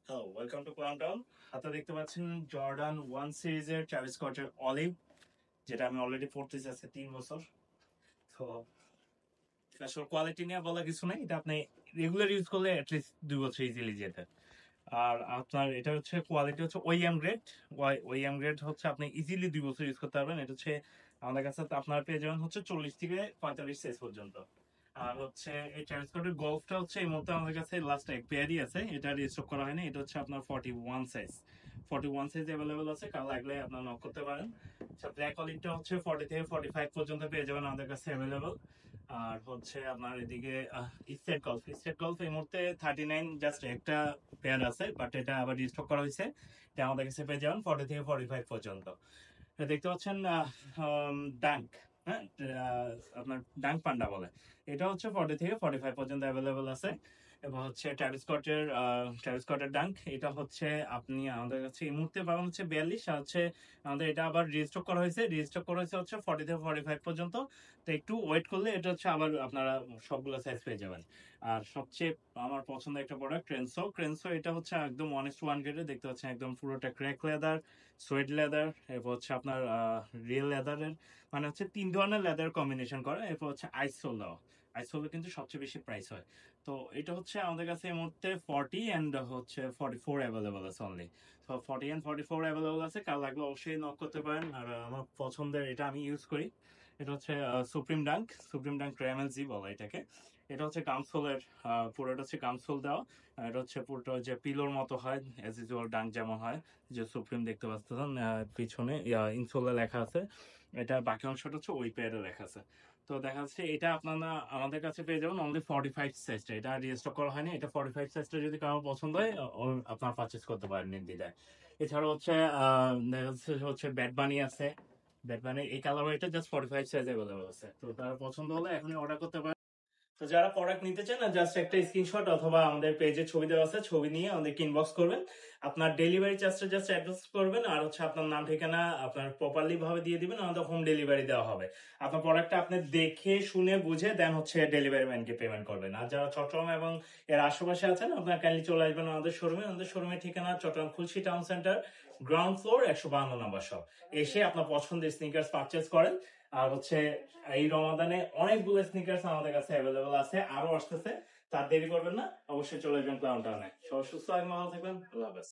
Hello, welcome to clown town. হাতে দেখতে পাচ্ছেন জর্ডান 1 সিরিজের ট্রাভিস স্কটের অলিভ, যেটা আমি অলরেডি পড়তেছি আজকে 3 বছর। তো আসলে কোয়ালিটি নিয়ে বলা কিছু নেই, এটা আপনি রেগুলার ইউজ করলে অ্যাটলিস্ট 2 বছর ইজিলি যেতে। আর আপনার এটা হচ্ছে কোয়ালিটি হচ্ছে ওইএম গ্রেড। ওইএম গ্রেড হচ্ছে আপনি ইজিলি 2 বছর ইউজ করতে পারবেন। এটা হচ্ছে আমাদের কাছে আপনার পেয়ে যাবেন হচ্ছে 40 থেকে 45 সাইজ পর্যন্ত। আর হচ্ছে এই ট্রান্সপোর্টের গল্ফটা হচ্ছে এই মুহূর্তে আমাদের কাছে লাস্ট এক পেয়ারই আছে, এটা রিস্টক করা হয়নি। এটা হচ্ছে আপনার 41 সাইজ অ্যাভেলেবল আছে, কাল লাগলে আপনার নক করতে পারেন। আচ্ছা, ব্ল্যাক অলিভটা হচ্ছে 40 থেকে 45 পর্যন্ত পেয়ে যাবেন আমাদের কাছে অ্যাভেলেবল। আর হচ্ছে আপনার এদিকে স্টেট গল্ফ এই মুহূর্তে 39 জাস্ট একটা পেয়ার আছে, বাট এটা আবার রিস্টক করা হয়েছে। এটা আমাদের কাছে পেয়ে যাবেন 40 থেকে 45 পর্যন্ত। এটা দেখতে পাচ্ছেন ডাঙ্ক, হ্যাঁ, আপনার ডাঙ্ক পান্ডা বলে। এটা হচ্ছে 40 থেকে 45 পর্যন্ত অ্যাভেলেবল আছে। এবং হচ্ছে ট্রাভিস স্কটের ডাঙ্ক, এটা হচ্ছে আপনি আমাদের কাছে এই মুহূর্তে পাবেন হচ্ছে 42। আর হচ্ছে আমাদের এটা আবার রেজিস্ট্রার করা হয়েছে হচ্ছে 40 থেকে 45 পর্যন্ত। তো একটু ওয়েট করলে এটা হচ্ছে আবার আপনারা সবগুলো সাইজ পেয়ে যাবেন। আর সবচেয়ে আমার পছন্দের একটা প্রোডাক্ট ক্রেনসো, এটা হচ্ছে একদম 1:1 গ্রেডে দেখতে পাচ্ছেন, একদম পুরোটা ক্র্যাক লেদার, সোয়েড লেদার, এরপর হচ্ছে আপনার রিয়েল লেদারের, মানে হচ্ছে 3 ধরনের লেদার কম্বিনেশন করা। এরপর হচ্ছে আইসোল দেওয়া। আইসোলে কিন্তু সবচেয়ে বেশি প্রাইস হয়। তো এটা হচ্ছে আমাদের কাছে এই মুহূর্তে 40 অ্যান্ড হচ্ছে 44 অ্যাভেলেবল আছে অনলি। তো 40 অ্যান্ড 44 অ্যাভেলেবল আছে, কাল লাগলে অবশ্যই নক করতে পারেন। আর আমার পছন্দের এটা আমি ইউজ করি, এটা হচ্ছে সুপ্রিম ডাঙ্ক ক্যারামেল জি বলা এটাকে। এটা হচ্ছে কামসোলের, পুরোটা হচ্ছে কামসোল দেওয়া। এটা হচ্ছে পুরোটা যে পিলোর মতো হয়, অ্যাজ ইউজুয়াল ডাঙ্ক যেমন হয়, যে সুপ্রিম দেখতে পাচ্ছেন পিছনে ইনসোলে লেখা আছে। এটা বাকি অংশটা হচ্ছে ওই পেয়ারে লেখা আছে। তো দেখা যাচ্ছে এটা আপনারা আমাদের কাছে পেয়ে যাবেন অনলি 45 সাইজটা, এটা রিস্টক করা হয়নি। এটা 45 সাইজটা যদি কারো পছন্দ হয় আপনারা পারচেস করতে পারেন নির্দ্বিধায়। এছাড়া হচ্ছে দেখা যাচ্ছে হচ্ছে ব্যাট বানি আছে। ব্যাট বানি এই কালার এটা জাস্ট 45 সাইজ অ্যাভেলেবল আছে, তো তার পছন্দ হলে এখনই অর্ডার করতে পারেন। তো যারা প্রোডাক্ট নিতে চান না, জাস্ট একটা স্ক্রিনশট অথবা আমাদের পেজে ছবি দেওয়া আছে, ছবি নিয়ে আমাদেরকে ইনবক্স করবেন। আপনার ডেলিভারি চার্জটা জাস্ট অ্যাড্রেস করবেন, আর হচ্ছে আপনার নাম ঠিকানা আপনার প্রপারলি ভাবে দিয়ে দিবেন, আমাদের হোম ডেলিভারি দেওয়া হবে। আপনার প্রোডাক্টটা আপনি দেখে শুনে বুঝে দেন হচ্ছে ডেলিভারি ম্যানকে পেমেন্ট করবেন। আর যারা চট্টগ্রাম এবং এর আশেপাশে আছেন, আপনার কাইন্ডলি চলে আসবেন আমাদের শোরুমের ঠিকানা Chittagong Khulshi town centre, ground floor, 152 number shop. এসে আপনার পছন্দের স্নিকার্স পারচেস করেন। আর হচ্ছে এই রমাদানে অনেকগুলো স্নিকার্স আমাদের কাছে অ্যাভেলেবল আছে, আরো আসতেছে। তার দেরি করবেন না, অবশ্যই চলে আসবেন ক্লাউন টাউনে। সবাই সুস্থ থাকবেন, ভালো থাকবেন, আল্লাহ হাফেজ।